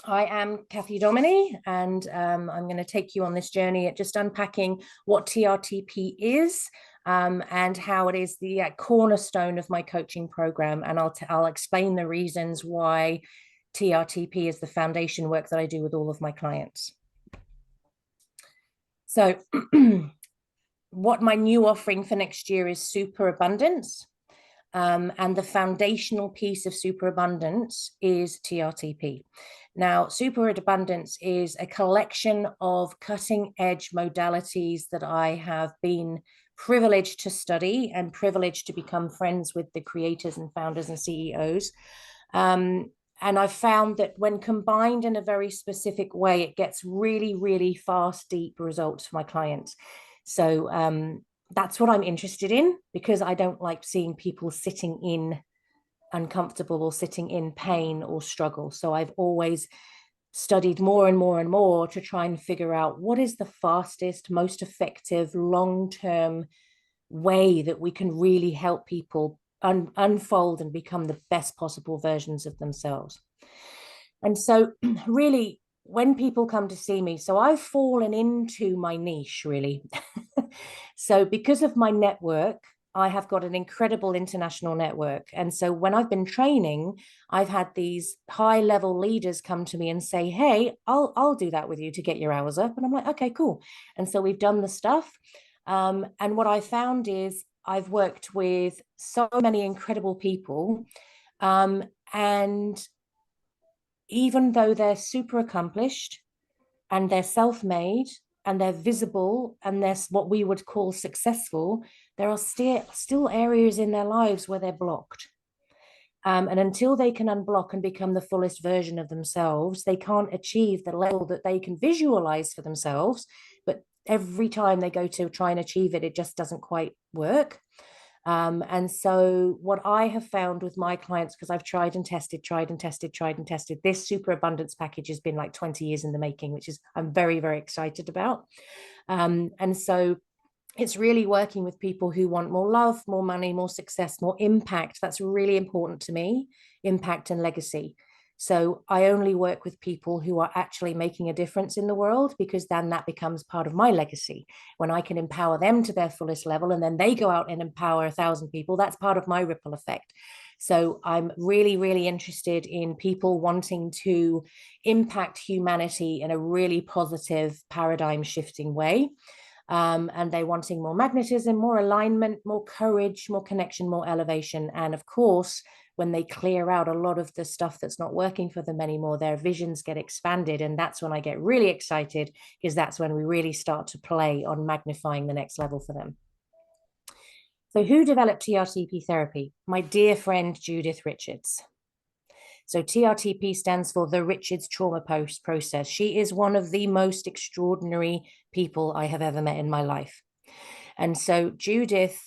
I am Cathy Domoney, and I'm going to take you on this journey at just unpacking what TRTP is and how it is the cornerstone of my coaching program. And I'll explain the reasons why TRTP is the foundation work that I do with all of my clients. So what my new offering for next year is superabundance. And the foundational piece of superabundance is TRTP. Now, superabundance is a collection of cutting edge modalities that I have been privileged to study and privileged to become friends with the creators and founders and CEOs. And I've found that when combined in a very specific way, it gets really, really fast, deep results for my clients. So that's what I'm interested in, because I don't like seeing people sitting in uncomfortable or sitting in pain or struggle. So I've always studied more and more and more to try and figure out what is the fastest, most effective, long-term way that we can really help people unfold and become the best possible versions of themselves. And so really, when people come to see me, so I've fallen into my niche, really. So because of my network, I have got an incredible international network. And so when I've been training, I've had these high level leaders come to me and say, hey, I'll do that with you to get your hours up. And I'm like, okay, cool. And so we've done the stuff. And what I found is I've worked with so many incredible people. And even though they're super accomplished and they're self-made and they're visible and they're what we would call successful, there are still areas in their lives where they're blocked. And until they can unblock and become the fullest version of themselves, they can't achieve the level that they can visualize for themselves. But every time they go to try and achieve it, it just doesn't quite work. And so what I have found with my clients, because I've tried and tested, this superabundance package has been like 20 years in the making, which is I'm very, very excited about. And so it's really working with people who want more love, more money, more success, more impact. That's really important to me, impact and legacy. So I only work with people who are actually making a difference in the world, because then that becomes part of my legacy. When I can empower them to their fullest level and then they go out and empower 1,000 people, that's part of my ripple effect. So I'm really, really interested in people wanting to impact humanity in a really positive, paradigm shifting way. And they wanting more magnetism, more alignment, more courage, more connection, more elevation. And of course, when they clear out a lot of the stuff that's not working for them anymore, their visions get expanded. And that's when I get really excited, because that's when we really start to play on magnifying the next level for them. So who developed TRTP therapy? My dear friend, Judith Richards. So TRTP stands for the Richards Trauma Post Process. She is one of the most extraordinary people I have ever met in my life. And so Judith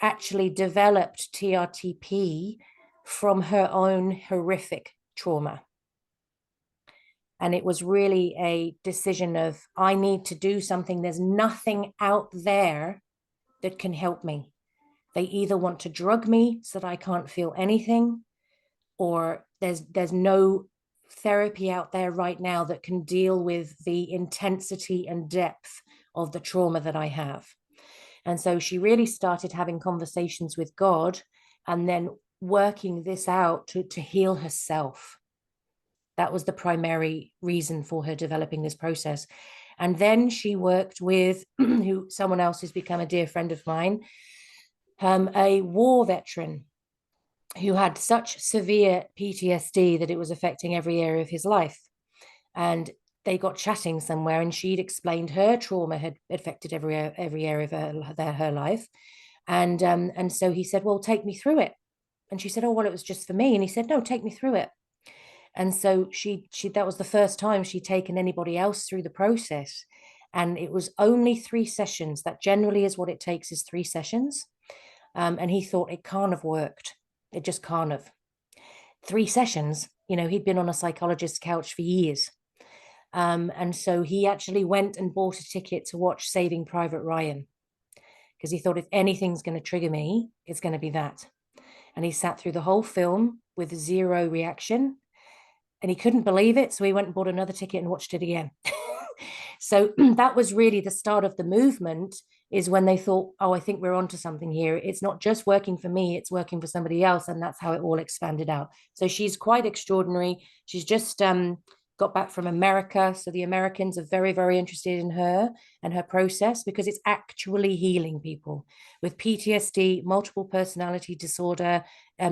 actually developed TRTP from her own horrific trauma. And it was really a decision of, I need to do something. There's nothing out there that can help me. They either want to drug me so that I can't feel anything, or there's no therapy out there right now that can deal with the intensity and depth of the trauma that I have. And so she really started having conversations with God and then working this out to heal herself. That was the primary reason for her developing this process. And then she worked with someone else who's become a dear friend of mine, a war veteran who had such severe PTSD that it was affecting every area of his life. And they got chatting somewhere, and she'd explained her trauma had affected every area of her life. And so he said, well, take me through it. And she said, oh, well, it was just for me. And he said, no, take me through it. And so she that was the first time she'd taken anybody else through the process. And it was only 3 sessions. That generally is what it takes, is 3 sessions. And he thought it can't have worked. It just can't have. 3 sessions, he'd been on a psychologist's couch for years. And so he actually went and bought a ticket to watch Saving Private Ryan, because he thought if anything's going to trigger me, it's going to be that. And he sat through the whole film with 0 reaction. And he couldn't believe it. So he went and bought another ticket and watched it again. So that was really the start of the movement, is when they thought, oh, I think we're onto something here. It's not just working for me, it's working for somebody else. And that's how it all expanded out. So she's quite extraordinary. She's just got back from America. So the Americans are very, very interested in her and her process, because it's actually healing people with PTSD, multiple personality disorder,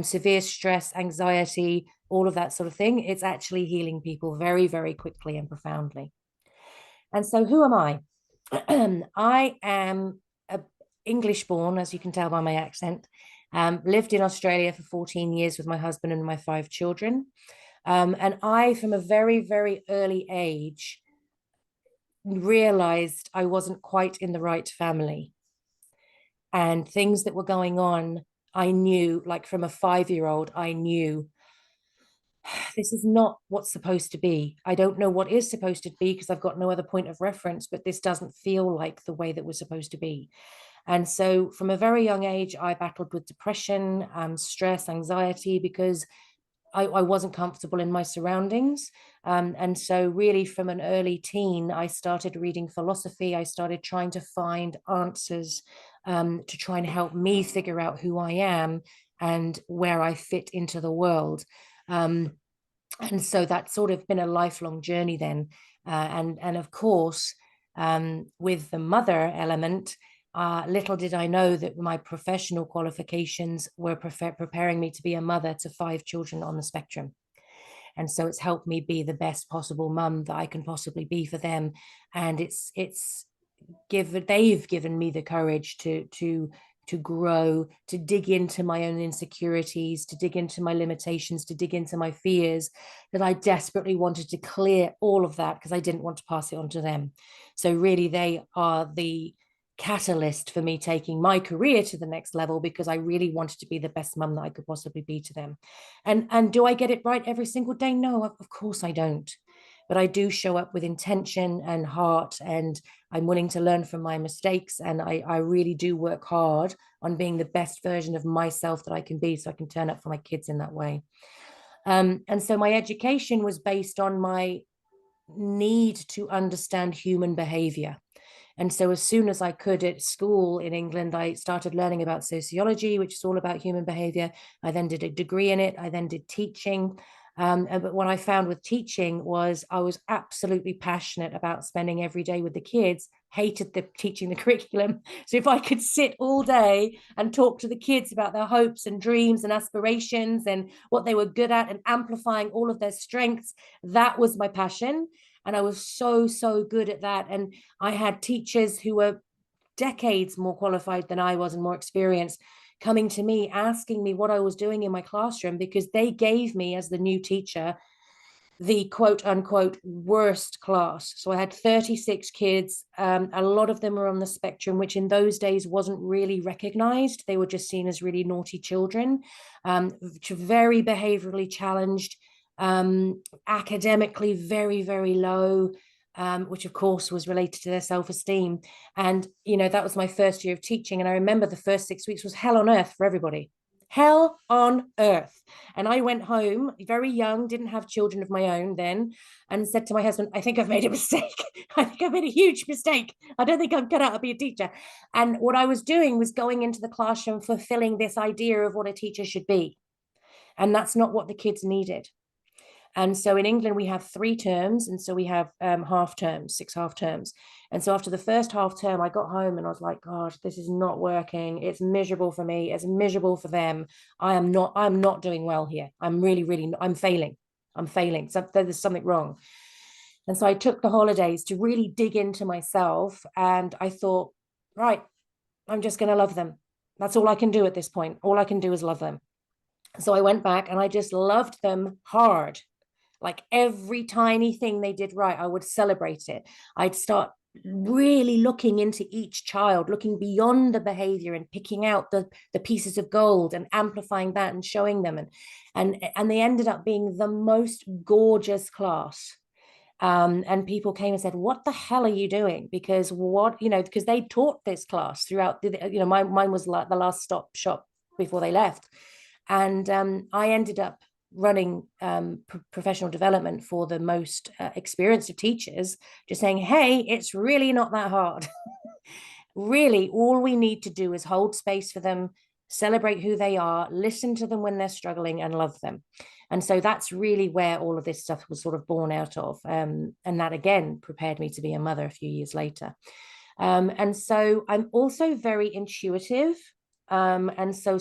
severe stress, anxiety, all of that sort of thing. It's actually healing people very, very quickly and profoundly. And so who am I? I am a English born, as you can tell by my accent. Lived in Australia for 14 years with my husband and my 5 children. And I, from a very, very early age, realized I wasn't quite in the right family. And things that were going on, I knew, like from a 5-year-old, I knew this is not what's supposed to be. I don't know what is supposed to be because I've got no other point of reference, but this doesn't feel like the way that we're supposed to be. And so from a very young age, I battled with depression, stress, anxiety, because I wasn't comfortable in my surroundings. And so really from an early teen, I started reading philosophy. I started trying to find answers to try and help me figure out who I am and where I fit into the world. And so that's sort of been a lifelong journey then. And of course, with the mother element, little did I know that my professional qualifications were preparing me to be a mother to 5 children on the spectrum. And so it's helped me be the best possible mum that I can possibly be for them. And they've given me the courage to grow, to dig into my own insecurities, to dig into my limitations, to dig into my fears, that I desperately wanted to clear all of that because I didn't want to pass it on to them. So really they are the catalyst for me taking my career to the next level, because I really wanted to be the best mum that I could possibly be to them. And do I get it right every single day? No, of course I don't. But I do show up with intention and heart, and I'm willing to learn from my mistakes. And I really do work hard on being the best version of myself that I can be, so I can turn up for my kids in that way. And so my education was based on my need to understand human behavior. And so as soon as I could at school in England, I started learning about sociology, which is all about human behavior. I then did a degree in it. I then did teaching. But what I found with teaching was I was absolutely passionate about spending every day with the kids, hated the teaching the curriculum. So if I could sit all day and talk to the kids about their hopes and dreams and aspirations and what they were good at and amplifying all of their strengths, that was my passion. And I was so, so good at that. And I had teachers who were decades more qualified than I was and more experienced coming to me, asking me what I was doing in my classroom, because they gave me, as the new teacher, the quote unquote worst class. So I had 36 kids. A lot of them were on the spectrum, which in those days wasn't really recognized. They were just seen as really naughty children, very behaviorally challenged, academically very, very low, which of course was related to their self-esteem. And, that was my first year of teaching. And I remember the first 6 weeks was hell on earth for everybody. Hell on earth. And I went home very young, didn't have children of my own then, and said to my husband, I think I've made a mistake. I think I've made a huge mistake. I don't think I'm cut out to be a teacher. And what I was doing was going into the classroom, fulfilling this idea of what a teacher should be. And that's not what the kids needed. And so in England, we have 3 terms. And so we have half terms, 6 half terms. And so after the first half term, I got home and I was like, God, this is not working. It's miserable for me. It's miserable for them. I'm not doing well here. I'm really, I'm failing. So there's something wrong. And so I took the holidays to really dig into myself. And I thought, right, I'm just going to love them. That's all I can do at this point. All I can do is love them. So I went back and I just loved them hard. Like every tiny thing they did right, I would celebrate it. I'd start really looking into each child, looking beyond the behavior and picking out the pieces of gold and amplifying that and showing them. And they ended up being the most gorgeous class. And people came and said, what the hell are you doing? Because because they taught this class throughout mine was like the last shop before they left. And I ended up running professional development for the most experienced of teachers, just saying, hey, it's really not that hard. Really, all we need to do is hold space for them, celebrate who they are, listen to them when they're struggling, and love them. And so that's really where all of this stuff was sort of born out of. And that, again, prepared me to be a mother a few years later. And so I'm also very intuitive. And so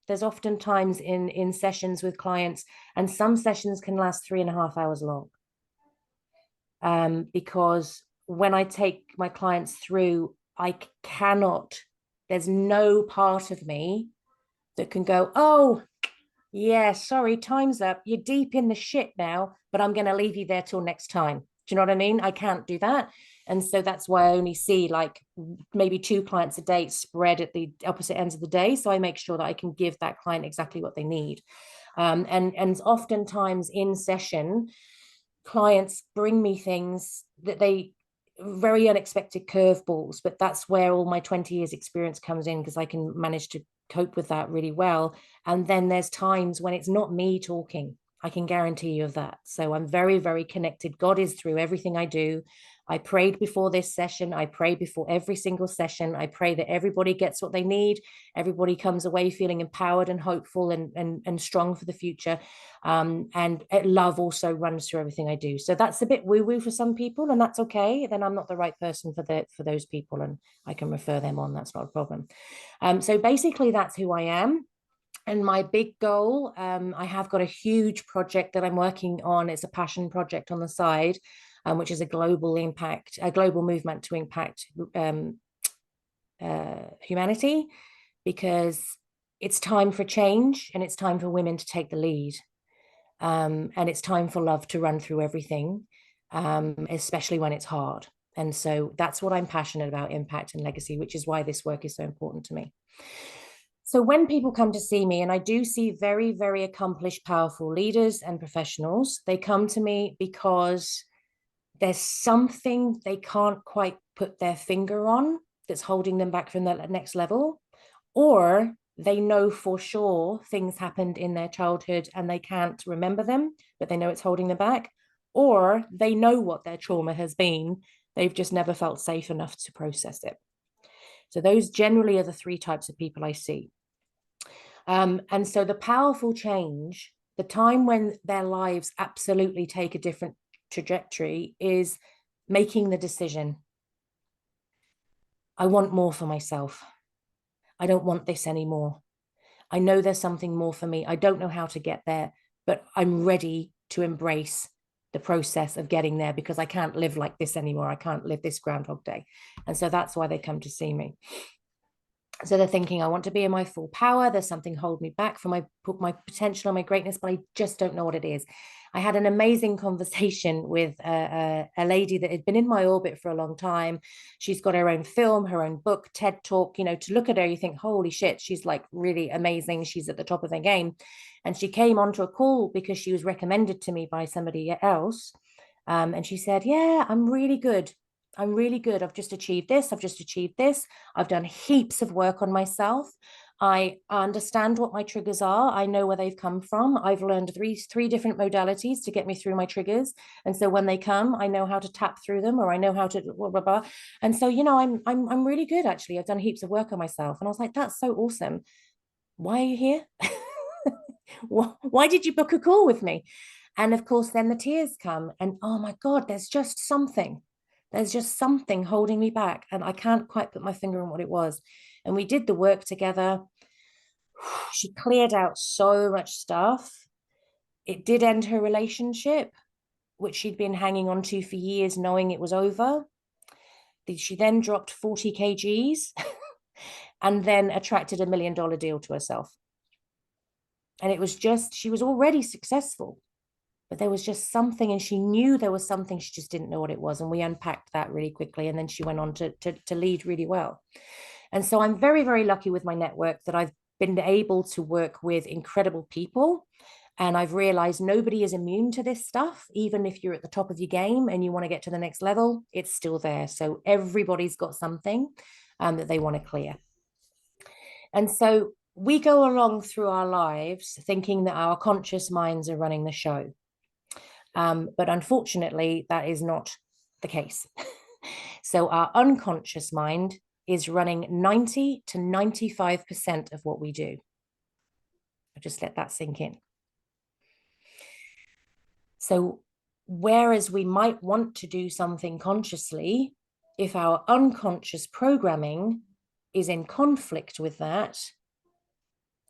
there's often times in sessions with clients, and some sessions can last 3.5 hours long. Because when I take my clients through, there's no part of me that can go, oh, yeah, sorry, time's up. You're deep in the shit now, but I'm going to leave you there till next time. Do you know what I mean? I can't do that. And so that's why I only see like maybe 2 clients a day spread at the opposite ends of the day. So I make sure that I can give that client exactly what they need. And oftentimes in session, clients bring me things that they very unexpected curveballs, but that's where all my 20 years experience comes in, because I can manage to cope with that really well. And then there's times when it's not me talking. I can guarantee you of that. So I'm very, very connected. God is through everything I do. I prayed before this session. I pray before every single session. I pray that everybody gets what they need. Everybody comes away feeling empowered and hopeful and strong for the future. And love also runs through everything I do. So that's a bit woo-woo for some people, and that's okay. Then I'm not the right person for those people, and I can refer them on. That's not a problem. So basically, that's who I am. And my big goal, I have got a huge project that I'm working on. It's a passion project on the side, which is a global movement to impact humanity, because it's time for change, and it's time for women to take the lead. And it's time for love to run through everything, especially when it's hard. And so that's what I'm passionate about, impact and legacy, which is why this work is so important to me. So when people come to see me, and I do see very, very accomplished, powerful leaders and professionals, they come to me because there's something they can't quite put their finger on that's holding them back from the next level, or they know for sure things happened in their childhood and they can't remember them, but they know it's holding them back, or they know what their trauma has been. They've just never felt safe enough to process it. So those generally are the 3 types of people I see. And so the powerful change, the time when their lives absolutely take a different trajectory, is making the decision. I want more for myself. I don't want this anymore. I know there's something more for me. I don't know how to get there, but I'm ready to embrace the process of getting there, because I can't live like this anymore. I can't live this Groundhog Day. And so that's why they come to see me. So they're thinking, I want to be in my full power. There's something holding me back from my potential and my greatness, but I just don't know what it is. I had an amazing conversation with a lady that had been in my orbit for a long time. She's got her own film, her own book, TED Talk. You know, to look at her, you think, holy shit, she's like really amazing. She's at the top of her game. And she came onto a call because she was recommended to me by somebody else. And she said, yeah, I'm really good. I'm really good. I've just achieved this. I've just achieved this. I've done heaps of work on myself. I understand what my triggers are. I know where they've come from. I've learned three different modalities to get me through my triggers. And so when they come, I know how to tap through them, or I know how to blah, blah, blah. And so, you know, I'm really good, actually. I've done heaps of work on myself. And I was like, that's so awesome. Why are you here? Why did you book a call with me? And of course, then the tears come, and oh my God, there's just something holding me back, and I can't quite put my finger on what it was. And we did the work together. She cleared out so much stuff. It did end her relationship, which she'd been hanging on to for years, knowing it was over. She then dropped 40 kgs and then attracted $1 million deal to herself. And it was just, she was already successful, but there was just something, and she knew there was something, she just didn't know what it was. And we unpacked that really quickly. And then she went on to lead really well. And so I'm very, very lucky with my network that I've been able to work with incredible people. And I've realized nobody is immune to this stuff. Even if you're at the top of your game and you want to get to the next level, it's still there. So everybody's got something that they want to clear. And so we go along through our lives thinking that our conscious minds are running the show. But unfortunately, that is not the case. So our unconscious mind is running 90 to 95% of what we do. I'll just let that sink in. So whereas we might want to do something consciously, if our unconscious programming is in conflict with that,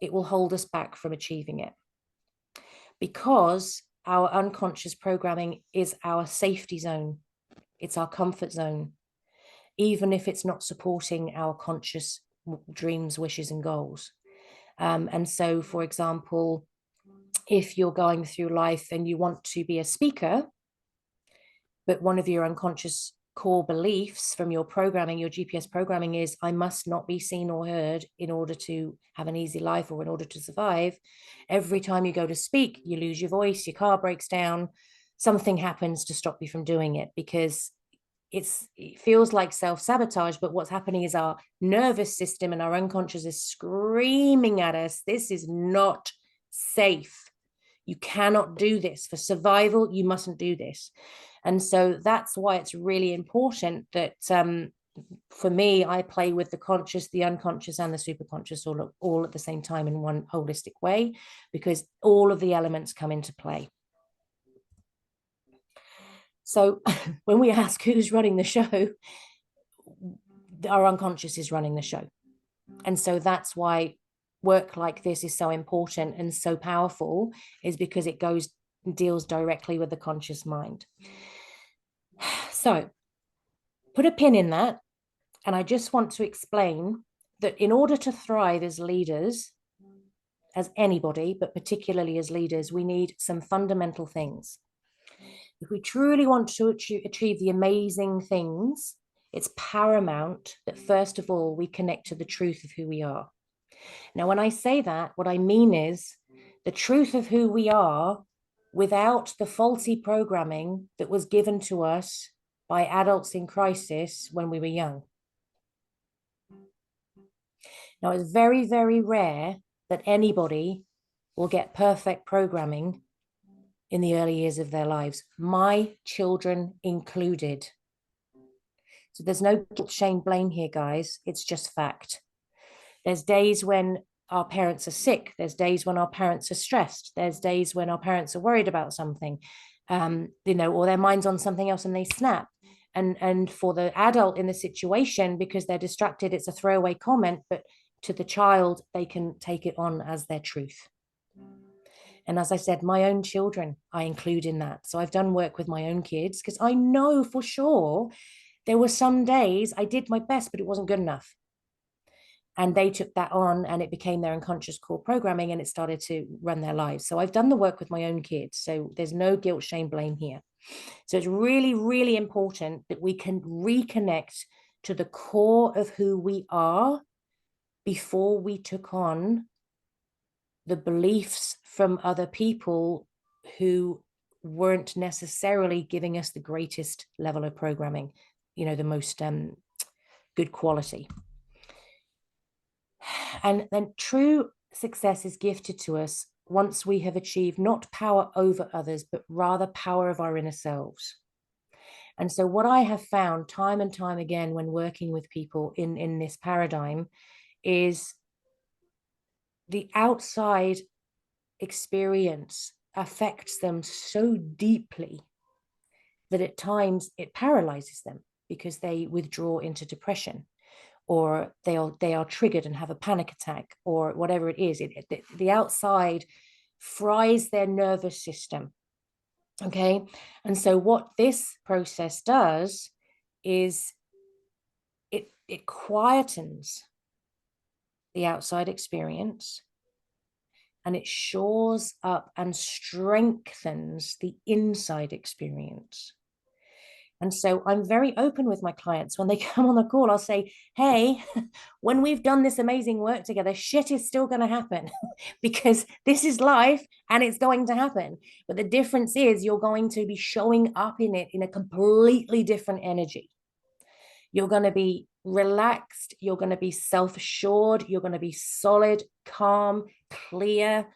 it will hold us back from achieving it. Because our unconscious programming is our safety zone. It's our comfort zone, even if it's not supporting our conscious dreams, wishes, and goals. And so, for example, if you're going through life and you want to be a speaker, but one of your unconscious core beliefs from your programming, your GPS programming is, I must not be seen or heard in order to have an easy life or in order to survive. Every time you go to speak, you lose your voice, your car breaks down, something happens to stop you from doing it, because it feels like self-sabotage, but what's happening is our nervous system and our unconscious is screaming at us, this is not safe. You cannot do this. For survival, you mustn't do this. And so that's why it's really important that for me, I play with the conscious, the unconscious, and the superconscious all at the same time in one holistic way, because all of the elements come into play. So when we ask who's running the show, our unconscious is running the show. And so that's why work like this is so important and so powerful, is because it deals directly with the conscious mind. So put a pin in that. And I just want to explain that in order to thrive as leaders, as anybody, but particularly as leaders, we need some fundamental things. If we truly want to achieve the amazing things, it's paramount that first of all, we connect to the truth of who we are. Now, when I say that, what I mean is the truth of who we are without the faulty programming that was given to us by adults in crisis when we were young. Now, it's very, very rare that anybody will get perfect programming in the early years of their lives, my children included. So there's no guilt, shame, blame here, guys. It's just fact. There's days when our parents are sick. There's days when our parents are stressed. There's days when our parents are worried about something, or their mind's on something else and they snap. And for the adult in the situation, because they're distracted, it's a throwaway comment, but to the child, they can take it on as their truth. And as I said, my own children, I include in that. So I've done work with my own kids because I know for sure there were some days I did my best, but it wasn't good enough. And they took that on and it became their unconscious core programming and it started to run their lives. So I've done the work with my own kids. So there's no guilt, shame, blame here. So it's really, really important that we can reconnect to the core of who we are before we took on the beliefs from other people who weren't necessarily giving us the greatest level of programming, the most good quality. And then true success is gifted to us once we have achieved not power over others, but rather power of our inner selves. And so what I have found time and time again when working with people in this paradigm is the outside experience affects them so deeply that at times it paralyzes them because they withdraw into depression, or they are triggered and have a panic attack, or whatever it is. The outside fries their nervous system. Okay. And so what this process does is it quietens the outside experience, and it shores up and strengthens the inside experience. And so I'm very open with my clients. When they come on the call, I'll say, hey, when we've done this amazing work together, shit is still going to happen because this is life and it's going to happen. But the difference is you're going to be showing up in it in a completely different energy. You're going to be relaxed, you're going to be self-assured, you're going to be solid, calm, clear,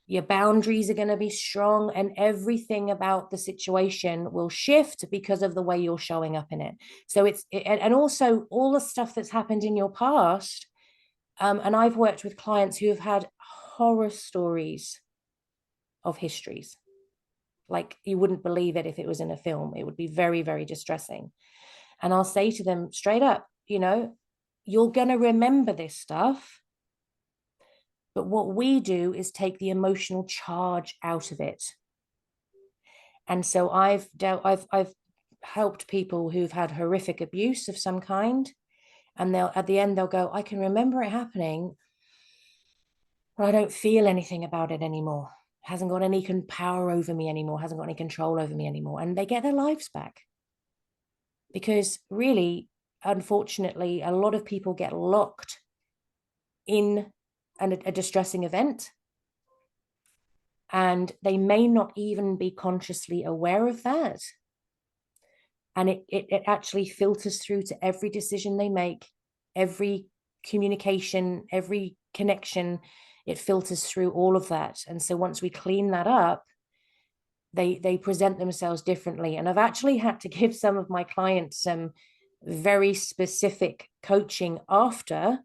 your boundaries are going to be strong, and everything about the situation will shift because of the way you're showing up in it. So and also all the stuff that's happened in your past. And I've worked with clients who have had horror stories of histories. Like, you wouldn't believe it if it was in a film. It would be very, very distressing. And I'll say to them straight up, you're going to remember this stuff. But what we do is take the emotional charge out of it. And so I've helped people who've had horrific abuse of some kind. And at the end, they'll go, I can remember it happening, but I don't feel anything about it anymore. It hasn't got any power over me anymore, hasn't got any control over me anymore. And they get their lives back. Because really, unfortunately, a lot of people get locked in a distressing event, and they may not even be consciously aware of that. And it actually filters through to every decision they make, every communication, every connection. It filters through all of that. And so once we clean that up, they present themselves differently. And I've actually had to give some of my clients some very specific coaching after,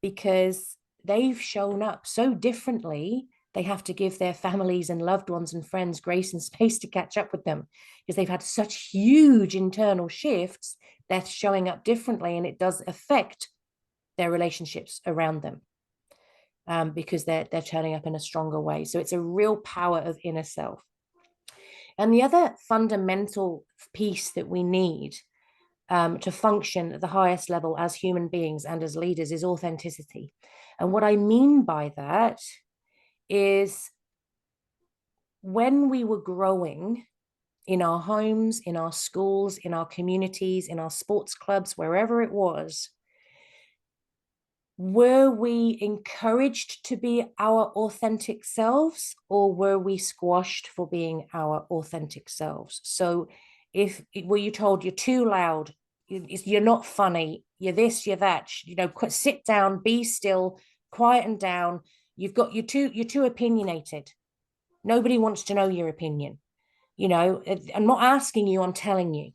because they've shown up so differently. They have to give their families and loved ones and friends grace and space to catch up with them, because they've had such huge internal shifts. They're showing up differently, and it does affect their relationships around them, because they're turning up in a stronger way. So it's a real power of inner self. And the other fundamental piece that we need to function at the highest level as human beings and as leaders is authenticity. And what I mean by that is, when we were growing in our homes, in our schools, in our communities, in our sports clubs, wherever it was, were we encouraged to be our authentic selves, or were we squashed for being our authentic selves? So were you told you're too loud, you're not funny, you're this, you're that, sit down, be still, quieten down, you're too opinionated, nobody wants to know your opinion, I'm not asking you, I'm telling you.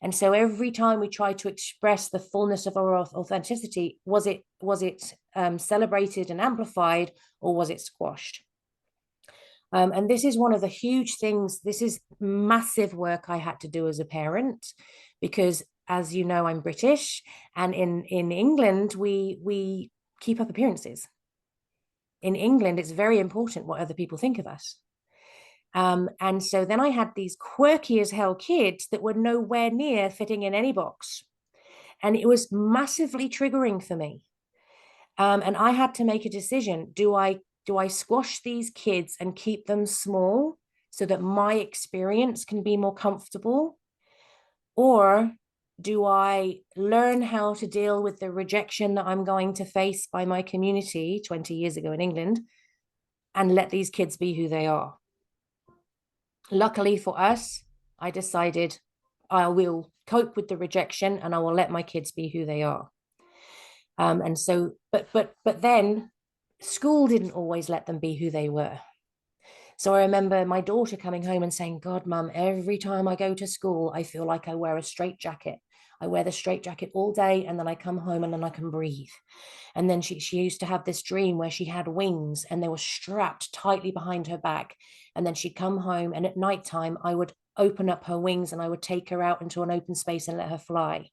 And so every time we try to express the fullness of our authenticity, was it celebrated and amplified, or was it squashed? And this is one of the huge things. This is massive work I had to do as a parent, because, as you know, I'm British, and in England, we keep up appearances. In England, it's very important what other people think of us. And so then I had these quirky as hell kids that were nowhere near fitting in any box. And it was massively triggering for me. And I had to make a decision. Do I squash these kids and keep them small so that my experience can be more comfortable? Or do I learn how to deal with the rejection that I'm going to face by my community 20 years ago in England, and let these kids be who they are? Luckily for us, I decided I will cope with the rejection, and I will let my kids be who they are. And so, but then school didn't always let them be who they were. So I remember my daughter coming home and saying, God, Mum, every time I go to school, I feel like I wear a straitjacket. I wear the straitjacket all day, and then I come home and then I can breathe. And then she used to have this dream where she had wings and they were strapped tightly behind her back. And then she'd come home, and at nighttime, I would open up her wings and I would take her out into an open space and let her fly.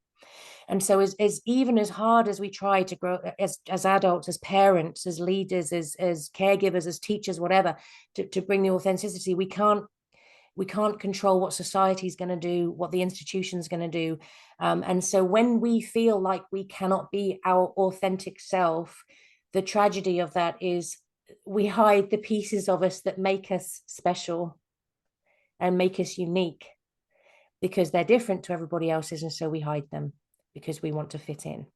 And so as even as hard as we try to grow as adults, as parents, as leaders, as caregivers, as teachers, whatever, to bring the authenticity, we can't control what society's going to do, what the institution's going to do. And so when we feel like we cannot be our authentic self, the tragedy of that is we hide the pieces of us that make us special and make us unique, because they're different to everybody else's. And so we hide them because we want to fit in.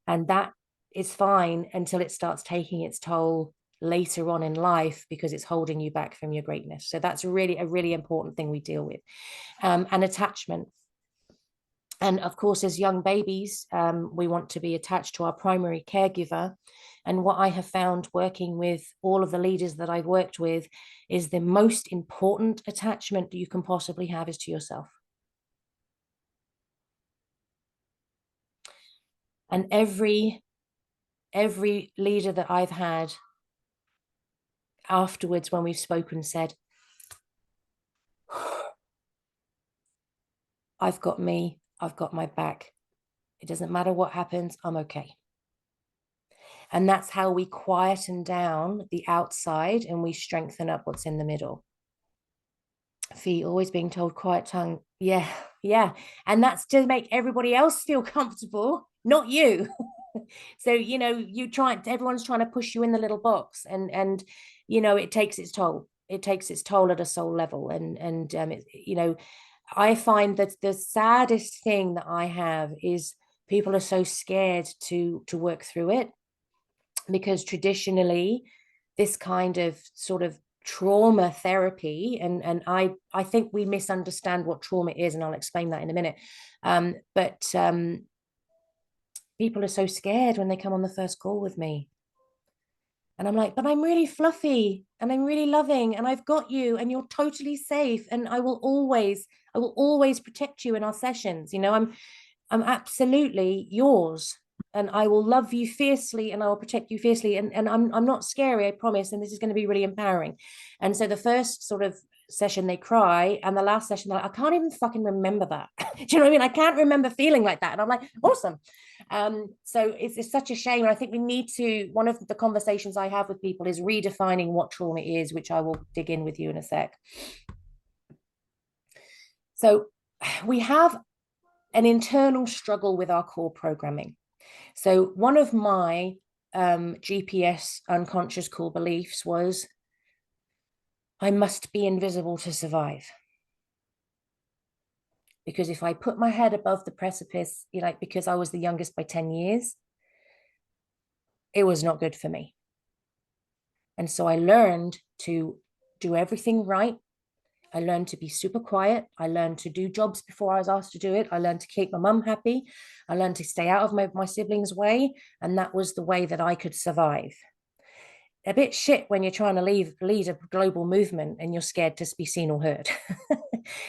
And that is fine until it starts taking its toll later on in life, because it's holding you back from your greatness. So that's really a really important thing we deal with. And attachment. And of course, as young babies, we want to be attached to our primary caregiver. And what I have found working with all of the leaders that I've worked with is the most important attachment that you can possibly have is to yourself. And every leader that I've had afterwards, when we've spoken, said, I've got me, I've got my back. It doesn't matter what happens, I'm okay. And that's how we quieten down the outside and we strengthen up what's in the middle. Feet always being told quiet tongue. Yeah, yeah. And that's to make everybody else feel comfortable, not you. So, you know, everyone's trying to push you in the little box, and you know, it takes its toll. It takes its toll at a soul level. And you know, I find that the saddest thing that I have is people are so scared to work through it, because traditionally this kind of sort of trauma therapy, and I think we misunderstand what trauma is, and I'll explain that in a minute. But people are so scared when they come on the first call with me. And I'm like, but I'm really fluffy and I'm really loving and I've got you and you're totally safe. And I will always protect you in our sessions. You know, I'm absolutely yours and I will love you fiercely and I will protect you fiercely. And I'm not scary, I promise. And this is going to be really empowering. And so the first sort of session they cry, and the last session they're like, I can't even fucking remember that. Do you know what I mean? I can't remember feeling like that. And I'm like, awesome. So it's such a shame. I think we need to, one of the conversations I have with people is redefining what trauma is, which I will dig in with you in a sec. So we have an internal struggle with our core programming. So one of my GPS unconscious core beliefs was, I must be invisible to survive. Because if I put my head above the precipice, you know, like, because I was the youngest by 10 years, it was not good for me. And so I learned to do everything right. I learned to be super quiet. I learned to do jobs before I was asked to do it. I learned to keep my mum happy. I learned to stay out of my siblings' way. And that was the way that I could survive. A bit shit when you're trying to lead a global movement and you're scared to be seen or heard.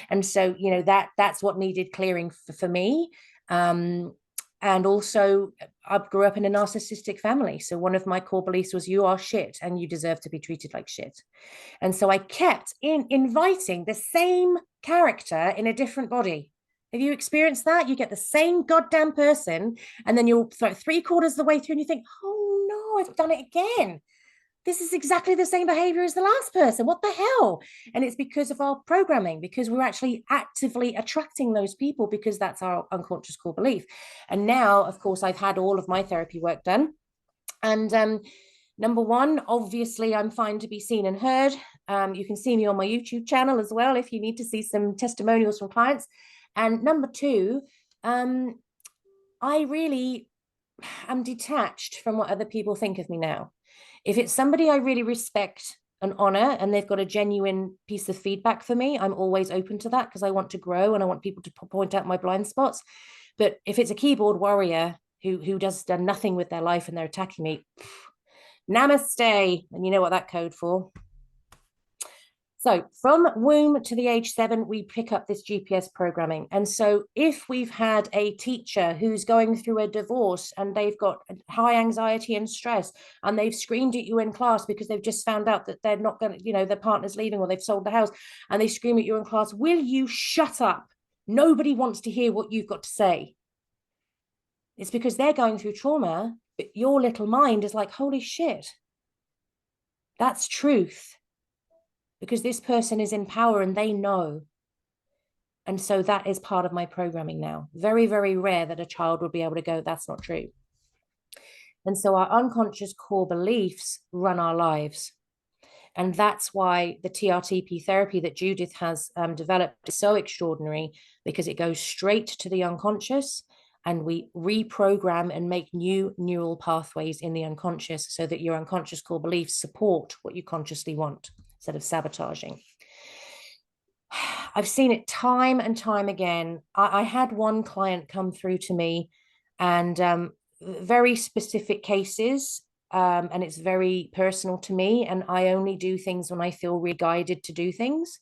And so, you know, that's what needed clearing for me. And also, I grew up in a narcissistic family. So one of my core beliefs was, you are shit and you deserve to be treated like shit. And so I kept inviting the same character in a different body. Have you experienced that? You get the same goddamn person, and then you'll throw 3/4 of the way through and you think, oh no, I've done it again. This is exactly the same behavior as the last person. What the hell? And it's because of our programming, because we're actually actively attracting those people, because that's our unconscious core belief. And now, of course, I've had all of my therapy work done. And number one, obviously, I'm fine to be seen and heard. You can see me on my YouTube channel as well if you need to see some testimonials from clients. And number two, I really am detached from what other people think of me now. If it's somebody I really respect and honor and they've got a genuine piece of feedback for me, I'm always open to that, because I want to grow and I want people to point out my blind spots. But if it's a keyboard warrior who does nothing with their life and they're attacking me, namaste. And you know what that code for. So from womb to the age 7, we pick up this GPS programming. And so if we've had a teacher who's going through a divorce and they've got high anxiety and stress, and they've screamed at you in class because they've just found out that they're not going to, you know, their partner's leaving or they've sold the house, and they scream at you in class, will you shut up? Nobody wants to hear what you've got to say. It's because they're going through trauma, but your little mind is like, holy shit, that's truth. Because this person is in power and they know. And so that is part of my programming now. Very, very rare that a child would be able to go, that's not true. And so our unconscious core beliefs run our lives. And that's why the TRTP therapy that Judith has developed is so extraordinary, because it goes straight to the unconscious, and we reprogram and make new neural pathways in the unconscious so that your unconscious core beliefs support what you consciously want instead of sabotaging. I've seen it time and time again. I had one client come through to me, and very specific cases, and it's very personal to me. And I only do things when I feel re-guided to do things.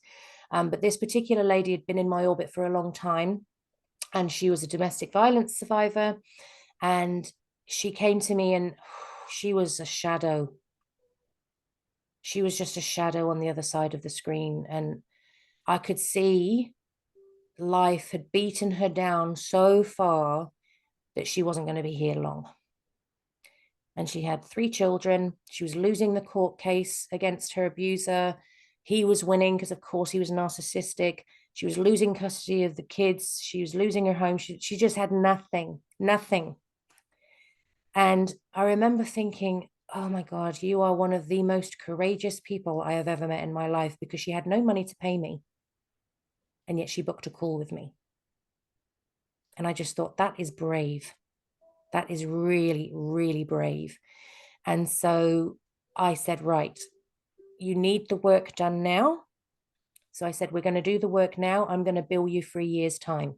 But this particular lady had been in my orbit for a long time, and she was a domestic violence survivor. And she came to me, and she was a shadow. She was just a shadow on the other side of the screen. And I could see life had beaten her down so far that she wasn't going to be here long. And she had 3 children. She was losing the court case against her abuser. He was winning because, of course, he was narcissistic. She was losing custody of the kids. She was losing her home. She just had nothing, nothing. And I remember thinking, oh my God, you are one of the most courageous people I have ever met in my life, because she had no money to pay me. And yet she booked a call with me. And I just thought, that is brave. That is really, really brave. And so I said, right, you need the work done now. So I said, we're going to do the work now. I'm going to bill you for a year's time,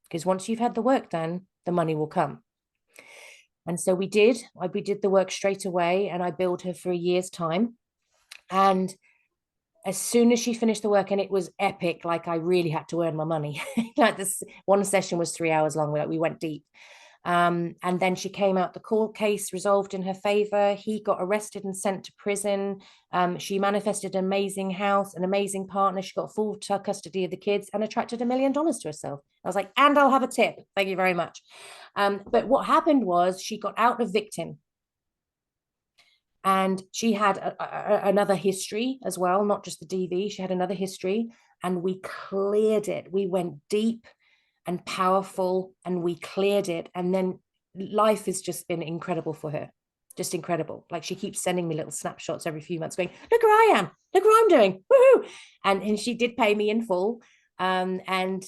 because once you've had the work done, the money will come. And so we did the work straight away, and I billed her for a year's time. And as soon as she finished the work, and it was epic, like I really had to earn my money. Like, this one session was 3 hours long. We went deep. And then she came out, the court case resolved in her favor. He got arrested and sent to prison. She manifested an amazing house, an amazing partner. She got full custody of the kids and attracted $1 million to herself. I was like, and I'll have a tip. Thank you very much. But what happened was, she got out of victim. And she had another history as well, not just the DV. She had another history, and we cleared it. We went deep and powerful, and we cleared it. And then life has just been incredible for her, just incredible. Like, she keeps sending me little snapshots every few months going, look where I am, look what I'm doing, woohoo. And she did pay me in full. And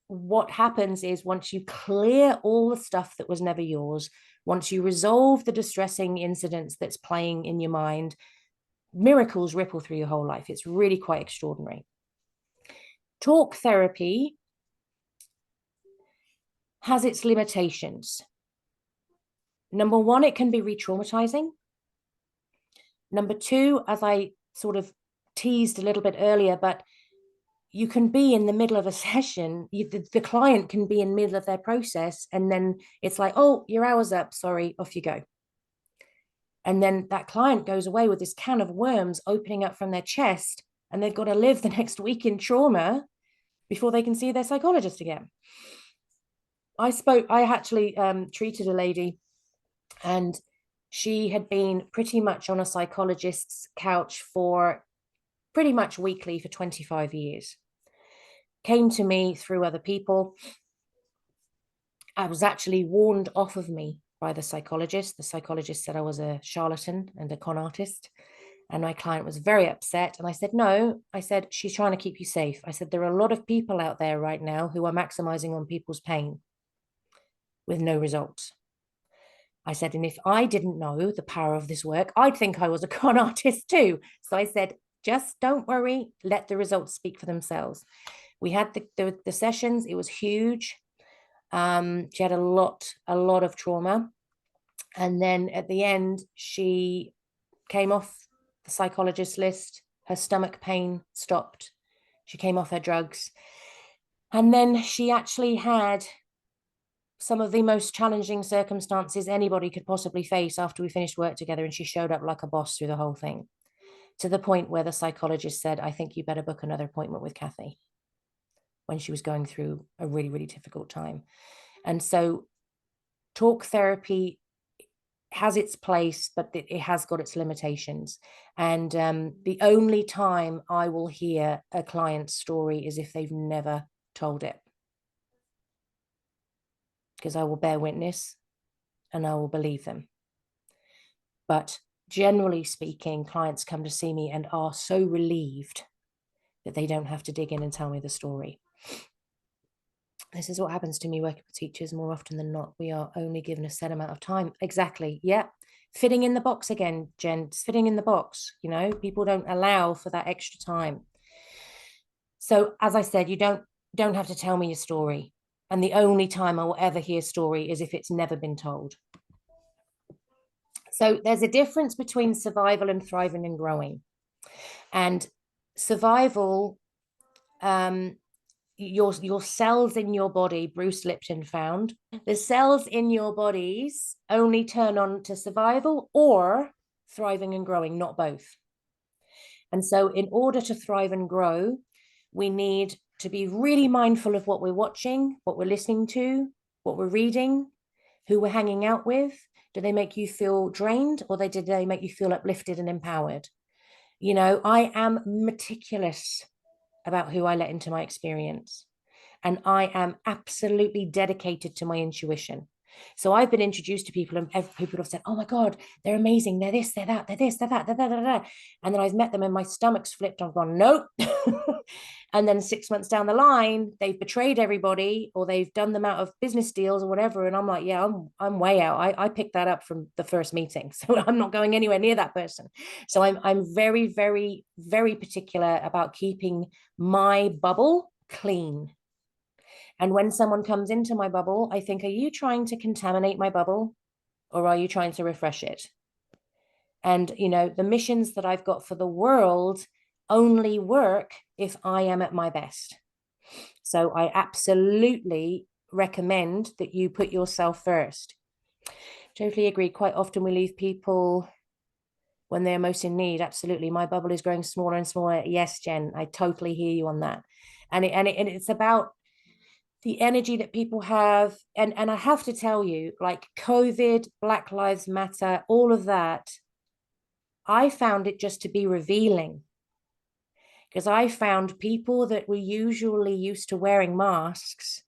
what happens is, once you clear all the stuff that was never yours, once you resolve the distressing incidents that's playing in your mind, miracles ripple through your whole life. It's really quite extraordinary. Talk therapy has its limitations. Number one, it can be re-traumatizing. Number two, as I sort of teased a little bit earlier, but you can be in the middle of a session, the client can be in the middle of their process, and then it's like, oh, your hour's up, sorry, off you go. And then that client goes away with this can of worms opening up from their chest, and they've got to live the next week in trauma before they can see their psychologist again. I actually treated a lady, and she had been pretty much on a psychologist's couch for pretty much weekly for 25 years. Came to me through other people. I was actually warned off of me by the psychologist. The psychologist said I was a charlatan and a con artist. And my client was very upset. And I said, no, I said, she's trying to keep you safe. I said, there are a lot of people out there right now who are maximizing on people's pain with no results. I said, and if I didn't know the power of this work, I'd think I was a con artist too. So I said, just don't worry, let the results speak for themselves. We had the sessions, it was huge. She had a lot of trauma. And then at the end, she came off the psychologist list. Her stomach pain stopped. She came off her drugs. And then she actually had some of the most challenging circumstances anybody could possibly face after we finished work together. And she showed up like a boss through the whole thing, to the point where the psychologist said, I think you better book another appointment with Cathy, when she was going through a really, really difficult time. And so talk therapy has its place, but it has got its limitations. And the only time I will hear a client's story is if they've never told it, because I will bear witness and I will believe them. But generally speaking, clients come to see me and are so relieved that they don't have to dig in and tell me the story. This is what happens to me working with teachers more often than not. We are only given a set amount of time. Exactly. Yeah. Fitting in the box again, Jen. Fitting in the box. People don't allow for that extra time. So as I said, you don't have to tell me your story. And the only time I will ever hear a story is if it's never been told. So there's a difference between survival and thriving and growing. And survival, your cells in your body, Bruce Lipton found, the cells in your bodies only turn on to survival or thriving and growing, not both. And so in order to thrive and grow, we need to be really mindful of what we're watching, what we're listening to, what we're reading, who we're hanging out with. Do they make you feel drained, or did they make you feel uplifted and empowered? You know, I am meticulous about who I let into my experience. And I am absolutely dedicated to my intuition. So I've been introduced to people, and people have said, oh my God, they're amazing. They're this, they're that, they're this, they're that, they're. And then I've met them and my stomach's flipped. I've gone, nope. And then 6 months down the line, they've betrayed everybody, or they've done them out of business deals or whatever. And I'm like, yeah, I'm way out. I picked that up from the first meeting. So I'm not going anywhere near that person. So I'm very, very, very particular about keeping my bubble clean. And when someone comes into my bubble, I think, are you trying to contaminate my bubble, or are you trying to refresh it? And, you know, the missions that I've got for the world only work if I am at my best. So I absolutely recommend that you put yourself first. Totally agree. Quite often we leave people when they're most in need. Absolutely. My bubble is growing smaller and smaller. Yes, Jen, I totally hear you on that. And it's about the energy that people have. And I have to tell you, like COVID, Black Lives Matter, all of that, I found it just to be revealing, because I found people that were usually used to wearing masks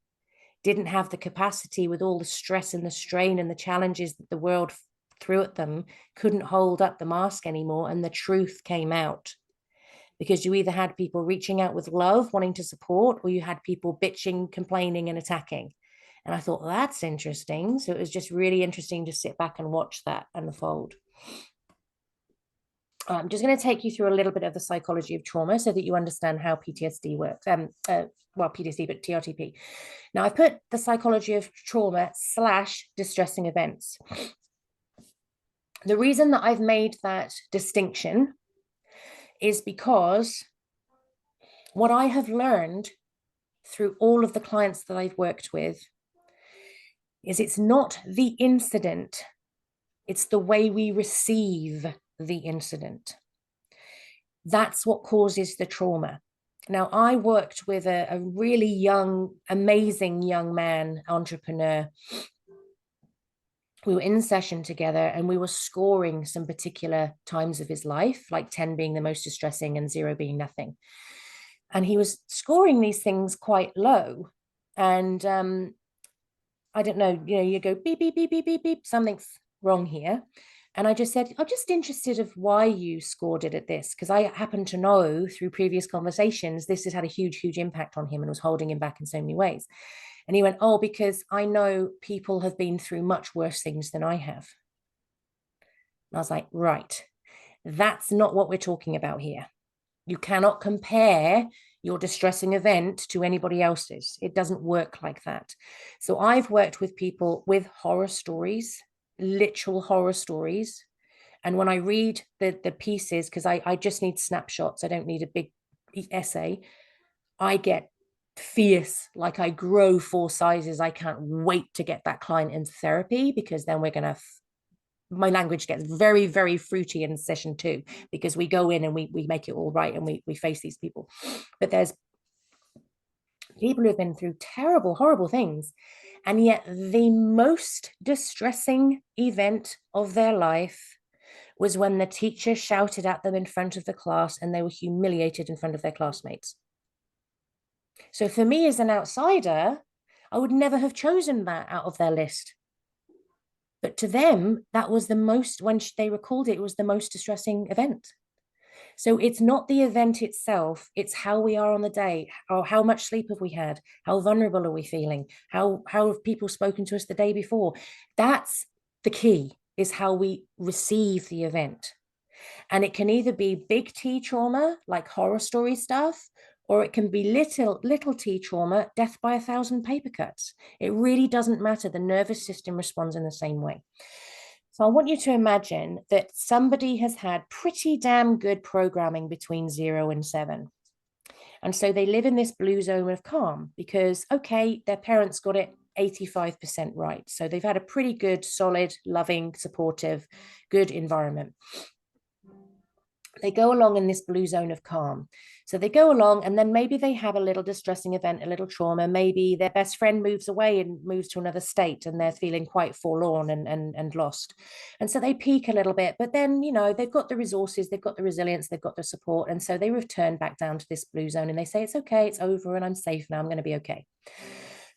didn't have the capacity, with all the stress and the strain and the challenges that the world threw at them, couldn't hold up the mask anymore. And the truth came out, because you either had people reaching out with love, wanting to support, or you had people bitching, complaining, and attacking. And I thought, that's interesting. So it was just really interesting to sit back and watch that unfold. I'm just going to take you through a little bit of the psychology of trauma so that you understand how PTSD works. Well, PTSD, but TRTP. Now, I've put the psychology of trauma / distressing events. The reason that I've made that distinction is because what I have learned through all of the clients that I've worked with is it's not the incident, it's the way we receive the incident. That's what causes the trauma. Now, I worked with a really young, amazing young man, entrepreneur. We were in session together and we were scoring some particular times of his life, like 10 being the most distressing and 0 being nothing. And he was scoring these things quite low. And I don't know, you know, you go beep, beep, beep, beep, beep, beep, something's wrong here. And I just said, I'm just interested of why you scored it at this, because I happen to know through previous conversations, this has had a huge, huge impact on him and was holding him back in so many ways. And he went, oh, because I know people have been through much worse things than I have. And I was like, right, that's not what we're talking about here. You cannot compare your distressing event to anybody else's. It doesn't work like that. So I've worked with people with horror stories, literal horror stories. And when I read the pieces, because I just need snapshots, I don't need a big essay, I get fierce, like I grow 4 sizes. I can't wait to get that client into therapy, because then we're going to my language gets very, very fruity in session 2, because we go in and we make it all right and we face these people. But there's people who have been through terrible, horrible things, and yet the most distressing event of their life was when the teacher shouted at them in front of the class and they were humiliated in front of their classmates. So for me as an outsider, I would never have chosen that out of their list. But to them, that was the most, when they recalled it, it was the most distressing event. So it's not the event itself, it's how we are on the day, or how much sleep have we had, how vulnerable are we feeling, how have people spoken to us the day before. That's the key, is how we receive the event. And it can either be big T trauma, like horror story stuff, or it can be little T trauma, death by 1,000 paper cuts. It really doesn't matter. The nervous system responds in the same way. So I want you to imagine that somebody has had pretty damn good programming between 0 and 7. And so they live in this blue zone of calm because, okay, their parents got it 85% right. So they've had a pretty good, solid, loving, supportive, good environment. They go along in this blue zone of calm. So they go along and then maybe they have a little distressing event, a little trauma. Maybe their best friend moves away and moves to another state and they're feeling quite forlorn and lost. And so they peak a little bit, but then, you know, they've got the resources, they've got the resilience, they've got the support. And so they return back down to this blue zone and they say, it's okay, it's over and I'm safe now, I'm going to be okay.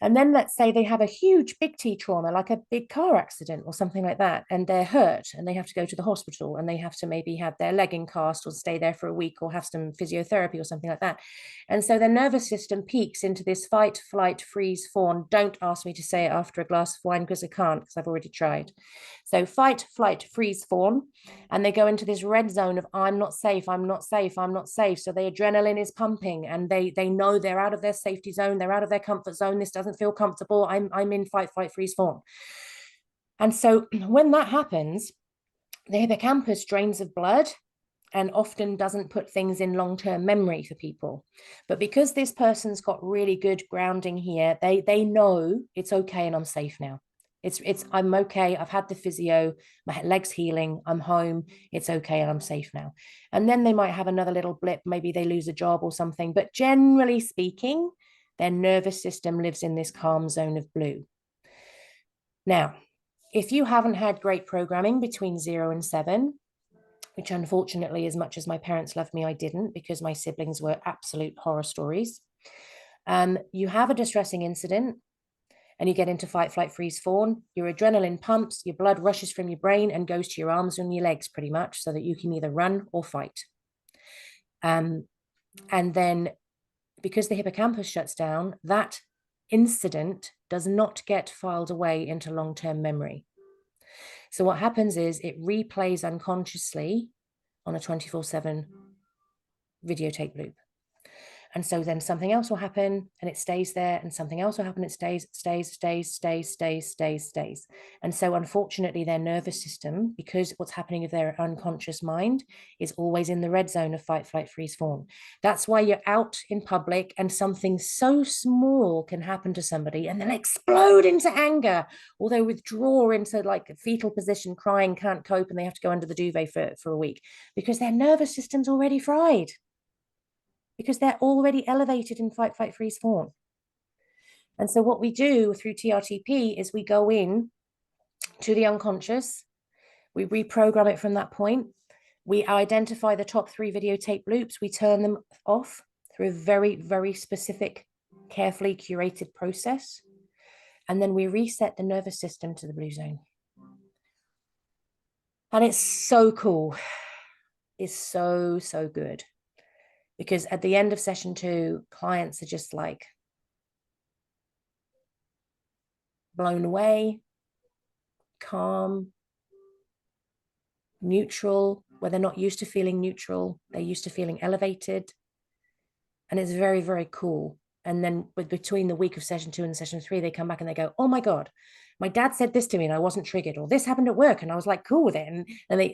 And then let's say they have a huge big T trauma, like a big car accident or something like that, and they're hurt and they have to go to the hospital and they have to maybe have their leg in cast or stay there for a week or have some physiotherapy or something like that. And so their nervous system peaks into this fight, flight, freeze, fawn. Don't ask me to say it after a glass of wine because I can't, because I've already tried. So fight, flight, freeze, fawn. And they go into this red zone of I'm not safe, I'm not safe, I'm not safe. So the adrenaline is pumping and they know they're out of their safety zone, they're out of their comfort zone. This doesn't feel comfortable. I'm in fight, flight, freeze, fawn. And so when that happens, the hippocampus drains of blood and often doesn't put things in long-term memory for people. But because this person's got really good grounding here, they know it's okay and I'm safe now. It's I'm okay. I've had the physio, my leg's healing, I'm home, it's okay and I'm safe now. And then they might have another little blip, maybe they lose a job or something, but generally speaking, their nervous system lives in this calm zone of blue. Now, if you haven't had great programming between 0 and 7, which unfortunately, as much as my parents loved me, I didn't, because my siblings were absolute horror stories. You have a distressing incident and you get into fight, flight, freeze, fawn. Your adrenaline pumps, your blood rushes from your brain and goes to your arms and your legs pretty much so that you can either run or fight. And then because the hippocampus shuts down, that incident does not get filed away into long-term memory. So what happens is it replays unconsciously on a 24/7 videotape loop. And so then something else will happen and it stays there, and something else will happen, it stays. And so unfortunately, their nervous system, because what's happening with their unconscious mind, is always in the red zone of fight, flight, freeze, fawn. That's why you're out in public and something so small can happen to somebody and they'll explode into anger, or they withdraw into like a fetal position, crying, can't cope, and they have to go under the duvet for a week because their nervous system's already fried, because they're already elevated in fight, flight, freeze, fawn. And so what we do through TRTP is we go in to the unconscious, we reprogram it from that point, we identify the top 3 videotape loops, we turn them off through a very, very specific, carefully curated process, and then we reset the nervous system to the blue zone. And it's so cool. It's so, so good. Because at the end of session 2, clients are just like blown away, calm, neutral, where they're not used to feeling neutral. They're used to feeling elevated. And it's very, very cool. And then between the week of session 2 and session 3, they come back and they go, oh my God, my dad said this to me and I wasn't triggered, or this happened at work and I was like cool with it.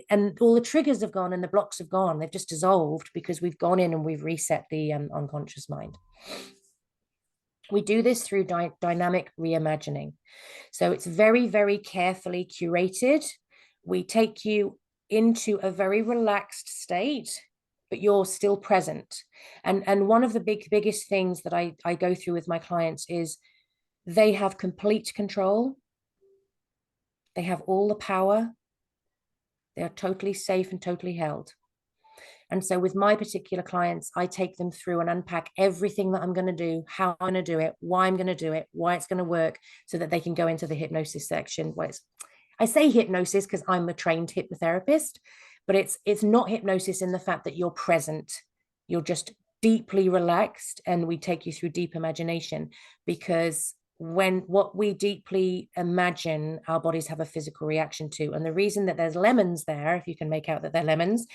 And all the triggers have gone and the blocks have gone. They've just dissolved because we've gone in and we've reset the unconscious mind. We do this through dynamic reimagining. So it's very, very carefully curated. We take you into a very relaxed state, but you're still present. And one of the biggest things that I go through with my clients is they have complete control. They have all the power. They are totally safe and totally held. And so with my particular clients, I take them through and unpack everything that I'm going to do, how I'm going to do it, why I'm going to do it, why it's going to work, so that they can go into the hypnosis section. I say hypnosis because I'm a trained hypnotherapist, but it's not hypnosis in the fact that you're present. You're just deeply relaxed and we take you through deep imagination, because when what we deeply imagine, our bodies have a physical reaction to. And the reason that there's lemons there, if you can make out that they're lemons,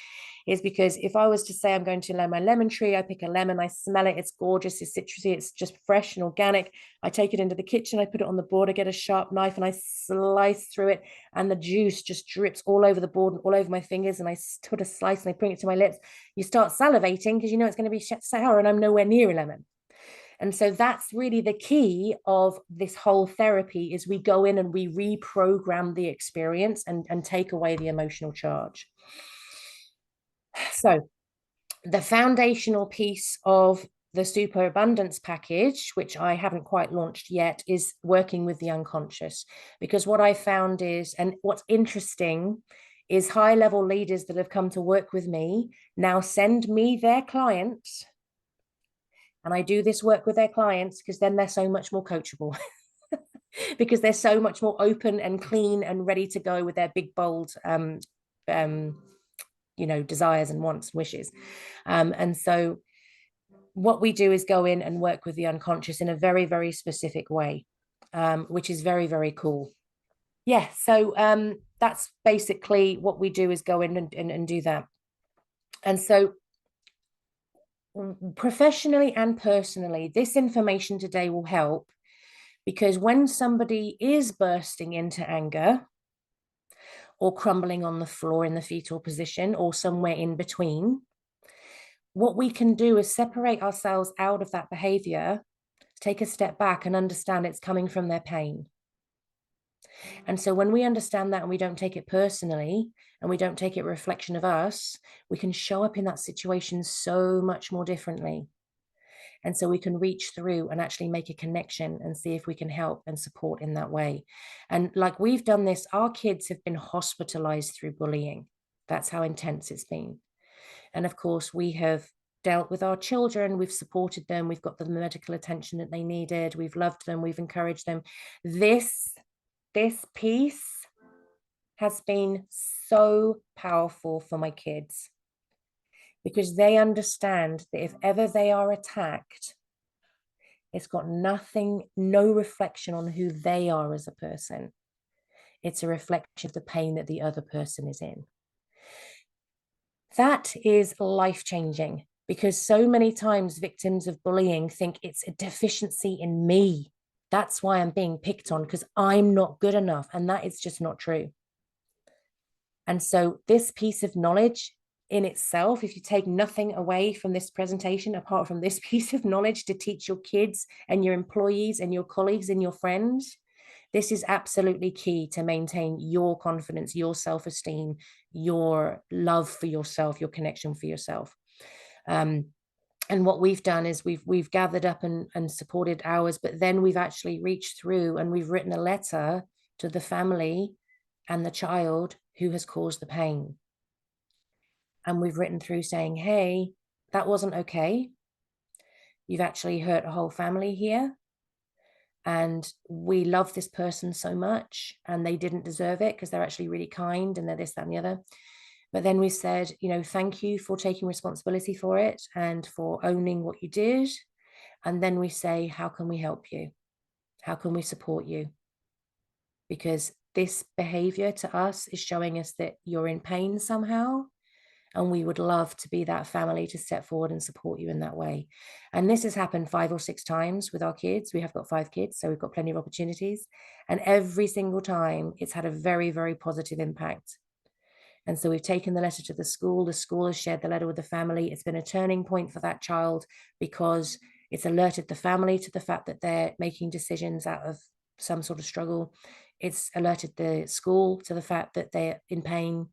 is because if I was to say I'm going to my lemon tree, I pick a lemon, I smell it, it's gorgeous, it's citrusy, it's just fresh and organic. I take it into the kitchen, I put it on the board, I get a sharp knife and I slice through it, and the juice just drips all over the board and all over my fingers, and I put a slice and I bring it to my lips. You start salivating because you know it's going to be sour, and I'm nowhere near a lemon. And so that's really the key of this whole therapy, is we go in and we reprogram the experience and take away the emotional charge. So the foundational piece of the superabundance package, which I haven't quite launched yet, is working with the unconscious. Because what I found is, and what's interesting is, high level leaders that have come to work with me now send me their clients, and I do this work with their clients because then they're so much more coachable. Because they're so much more open and clean and ready to go with their big, bold, desires and wants and wishes. And so what we do is go in and work with the unconscious in a very, very specific way, which is very, very cool. Yeah, so that's basically what we do, is go in and do that. And so professionally and personally, this information today will help, because when somebody is bursting into anger or crumbling on the floor in the fetal position or somewhere in between, what we can do is separate ourselves out of that behavior, take a step back and understand it's coming from their pain. And so when we understand that and we don't take it personally and we don't take it a reflection of us, we can show up in that situation so much more differently. And so we can reach through and actually make a connection and see if we can help and support in that way. And like we've done this, our kids have been hospitalized through bullying. That's how intense it's been. And of course, we have dealt with our children, we've supported them, we've got the medical attention that they needed, we've loved them, we've encouraged them. This piece has been so powerful for my kids, because they understand that if ever they are attacked, it's got nothing, no reflection on who they are as a person. It's a reflection of the pain that the other person is in. That is life-changing, because so many times victims of bullying think it's a deficiency in me. That's why I'm being picked on, because I'm not good enough. And that is just not true. And so this piece of knowledge in itself, if you take nothing away from this presentation, apart from this piece of knowledge to teach your kids and your employees and your colleagues and your friends, this is absolutely key to maintain your confidence, your self-esteem, your love for yourself, your connection for yourself. And what we've done is we've gathered up and supported ours, but then we've actually reached through and we've written a letter to the family and the child who has caused the pain. And we've written through saying, hey, that wasn't okay. You've actually hurt a whole family here. And we love this person so much, and they didn't deserve it because they're actually really kind and they're this, that, and the other. But then we said, thank you for taking responsibility for it and for owning what you did. And then we say, how can we help you? How can we support you? Because this behavior to us is showing us that you're in pain somehow. And we would love to be that family to step forward and support you in that way. And this has happened 5 or 6 times with our kids. We have got 5 kids, so we've got plenty of opportunities. And every single time it's had a very, very positive impact. And so we've taken the letter to the school. The school has shared the letter with the family. It's been a turning point for that child, because it's alerted the family to the fact that they're making decisions out of some sort of struggle. It's alerted the school to the fact that they're in pain.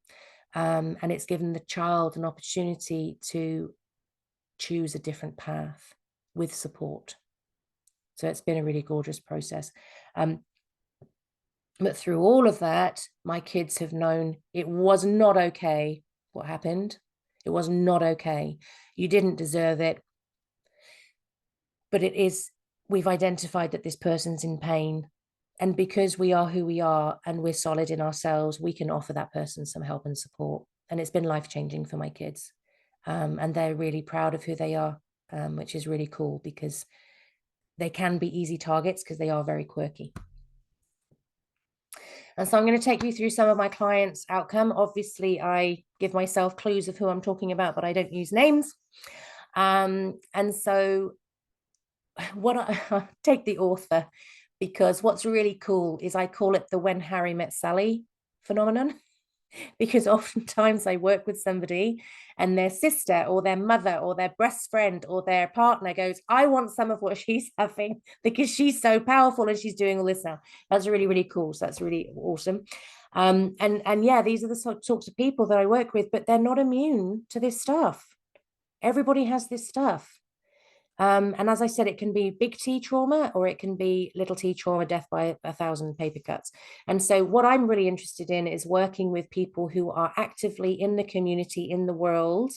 And it's given the child an opportunity to choose a different path with support. So it's been a really gorgeous process. But through all of that, my kids have known it was not okay what happened. It was not okay. You didn't deserve it. But it is, we've identified that this person's in pain. And because we are who we are and we're solid in ourselves, we can offer that person some help and support. And it's been life-changing for my kids. And they're really proud of who they are, which is really cool, because they can be easy targets because they are very quirky. And so I'm going to take you through some of my clients' outcome. Obviously, I give myself clues of who I'm talking about, but I don't use names. And so what I take the author, because what's really cool is I call it the When Harry Met Sally phenomenon. Because oftentimes I work with somebody and their sister or their mother or their best friend or their partner goes, I want some of what she's having because she's so powerful and she's doing all this now. That's really, really cool. So that's really awesome. And yeah, these are the sorts of people that I work with, but they're not immune to this stuff. Everybody has this stuff. And as I said, it can be big T trauma or it can be little T trauma, death by 1,000 paper cuts. And so what I'm really interested in is working with people who are actively in the community, in the world,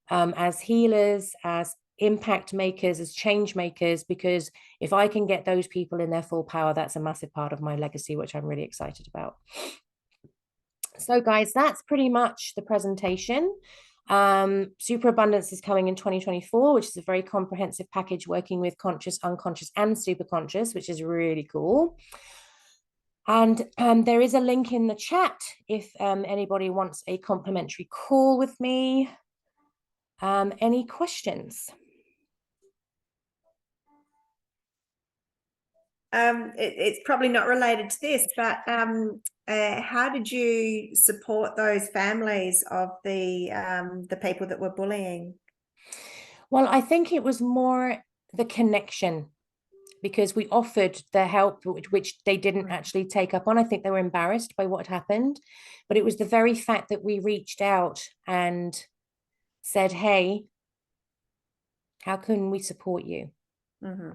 as healers, as impact makers, as change makers, because if I can get those people in their full power, that's a massive part of my legacy, which I'm really excited about. So guys, that's pretty much the presentation. Superabundance is coming in 2024, which is a very comprehensive package working with conscious, unconscious, and superconscious, which is really cool. And there is a link in the chat if anybody wants a complimentary call with me. Any questions? It's probably not related to this, but how did you support those families of the people that were bullying? Well, I think it was more the connection, because we offered the help, which they didn't actually take up on. I think they were embarrassed by what had happened, but it was the very fact that we reached out and said, hey, how can we support you? Mm-hmm.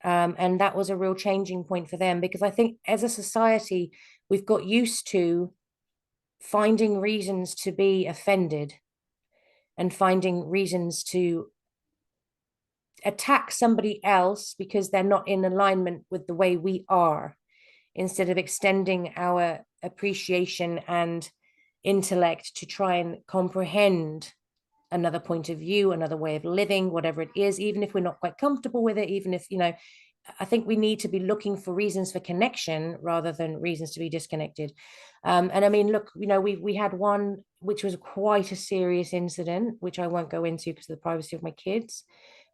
And that was a real changing point for them, because I think as a society, we've got used to finding reasons to be offended and finding reasons to attack somebody else because they're not in alignment with the way we are, instead of extending our appreciation and intellect to try and comprehend another point of view, another way of living, whatever it is, even if we're not quite comfortable with it, even if, you know, I think we need to be looking for reasons for connection rather than reasons to be disconnected. And I mean, look, you know, we had one which was quite a serious incident, which I won't go into because of the privacy of my kids.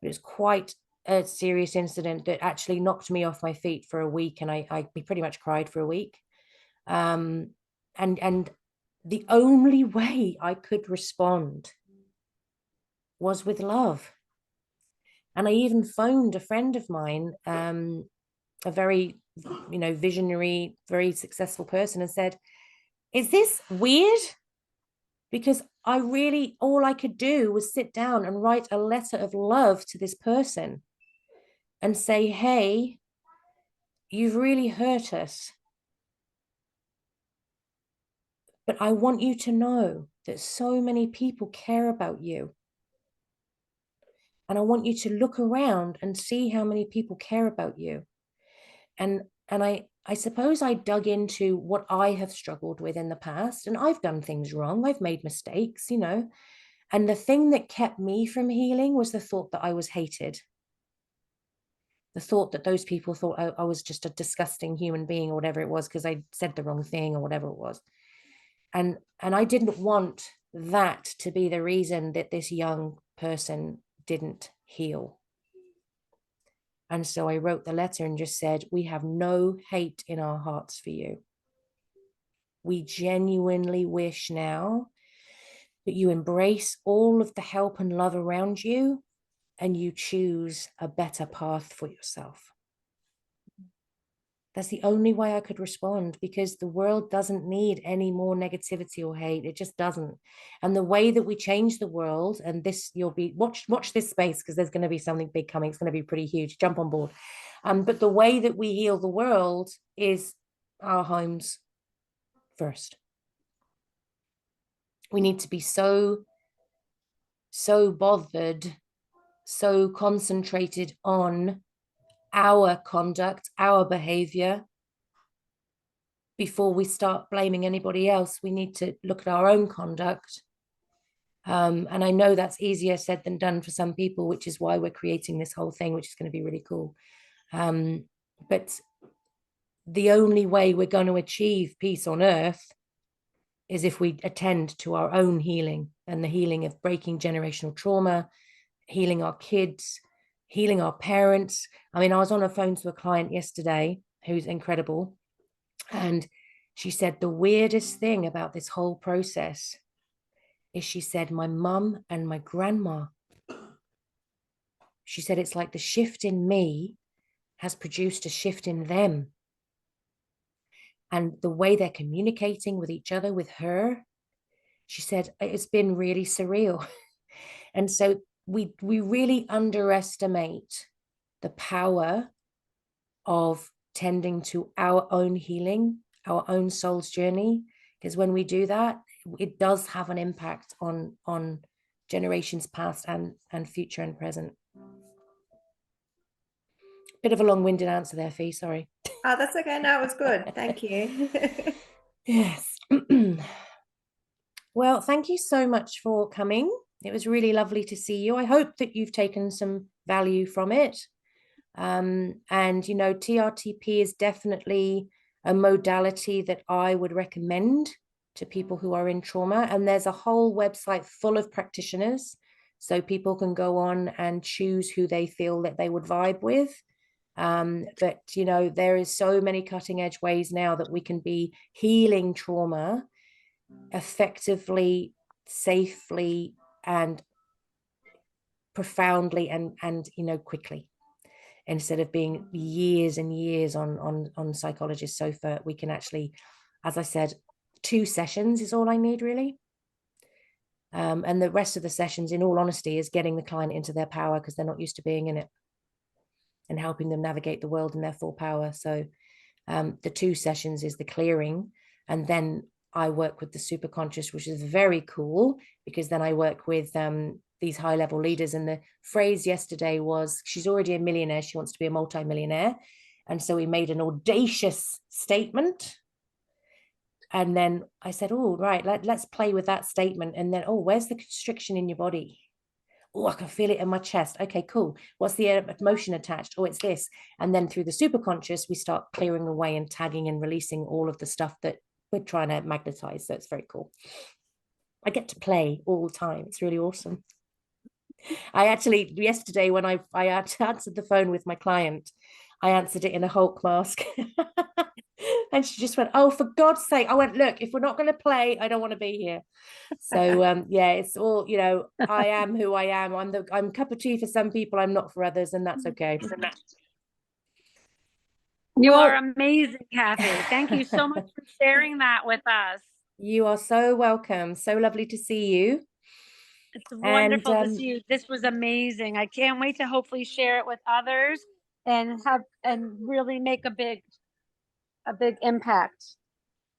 But it was quite a serious incident that actually knocked me off my feet for a week, and I pretty much cried for a week. And the only way I could respond was with love. And I even phoned a friend of mine, a very, you know, visionary, very successful person, and said, is this weird? Because I really, all I could do was sit down and write a letter of love to this person and say, hey, you've really hurt us. But I want you to know that so many people care about you. And I want you to look around and see how many people care about you. And I suppose I dug into what I have struggled with in the past, and I've done things wrong. I've made mistakes, you know. And the thing that kept me from healing was the thought that I was hated. The thought that those people thought I was just a disgusting human being or whatever it was because I said the wrong thing or whatever it was. And I didn't want that to be the reason that this young person didn't heal. And so I wrote the letter and just said, we have no hate in our hearts for you. We genuinely wish now that you embrace all of the help and love around you and you choose a better path for yourself. That's the only way I could respond, because the world doesn't need any more negativity or hate. It just doesn't. And the way that we change the world, and this, you'll be, watch this space, because there's going to be something big coming. It's going to be pretty huge. Jump on board. But the way that we heal the world is our homes first. We need to be so bothered, so concentrated on our conduct, our behavior, before we start blaming anybody else. We need to look at our own conduct And I know that's easier said than done for some people, which is why we're creating this whole thing, which is going to be really cool. But the only way we're going to achieve peace on earth is if we attend to our own healing, and the healing of breaking generational trauma, healing our kids, healing our parents. I mean, I was on the phone to a client yesterday who's incredible. And she said the weirdest thing about this whole process is, she said, my mum and my grandma, she said, it's like the shift in me has produced a shift in them. And the way they're communicating with each other, with her, she said, it's been really surreal. And so we really underestimate the power of tending to our own healing, our own soul's journey, because when we do that, it does have an impact on generations past and future and present. Bit of a long-winded answer there, Fee, sorry. Oh, that's okay. No, it was good. Thank you. Yes. Well, thank you so much for coming. It was really lovely to see you. I hope that you've taken some value from it. And, you know, TRTP is definitely a modality that I would recommend to people who are in trauma. And there's a whole website full of practitioners, so people can go on and choose who they feel that they would vibe with. But, you know, there is so many cutting edge ways now that we can be healing trauma effectively, safely, and profoundly, and you know, quickly, instead of being years and years on psychologist sofa. We can actually, as I said, 2 sessions is all I need, really. And the rest of the sessions, in all honesty, is getting the client into their power, because they're not used to being in it, and helping them navigate the world in their full power. So the 2 sessions is the clearing, and then I work with the super conscious, which is very cool, because then I work with these high level leaders. And the phrase yesterday was, she's already a millionaire, she wants to be a multi-millionaire. And so we made an audacious statement. And then I said, oh, right, let's play with that statement. And then, oh, where's the constriction in your body? Oh, I can feel it in my chest. Okay, cool. What's the emotion attached? Oh, it's this. And then through the superconscious, we start clearing away and tagging and releasing all of the stuff that we're trying to magnetize. So it's very cool. I get to play all the time. It's really awesome. I actually, yesterday, when I answered the phone with my client, I answered it in a Hulk mask. And she just went, oh, for God's sake. I went, look, if we're not going to play, I don't want to be here. So yeah, it's all, you know, I am who I am. I'm cup of tea for some people, I'm not for others, and that's okay. You are amazing, Cathy. Thank you so much for sharing that with us. You are so welcome. So lovely to see you. It's wonderful to see you. This was amazing. I can't wait to hopefully share it with others and really make a big impact.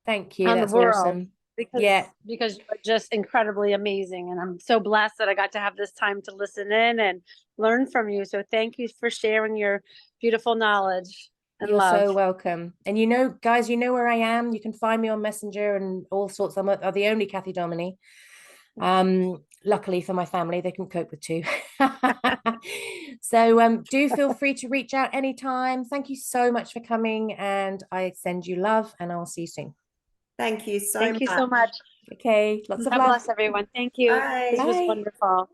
Thank you. On That's the world. awesome. Because you're just incredibly amazing, and I'm so blessed that I got to have this time to listen in and learn from you. So thank you for sharing your beautiful knowledge and You're love. so welcome. And you know, guys, you know where I am. You can find me on Messenger and all sorts. I'm the only Cathy Domoney. Luckily for my family, they can cope with 2. So do feel free to reach out anytime. Thank you so much for coming, and I send you love, and I'll see you soon. Thank you so much. Thank you so much. Okay, lots of God love. bless everyone. Thank you. Bye. This was wonderful.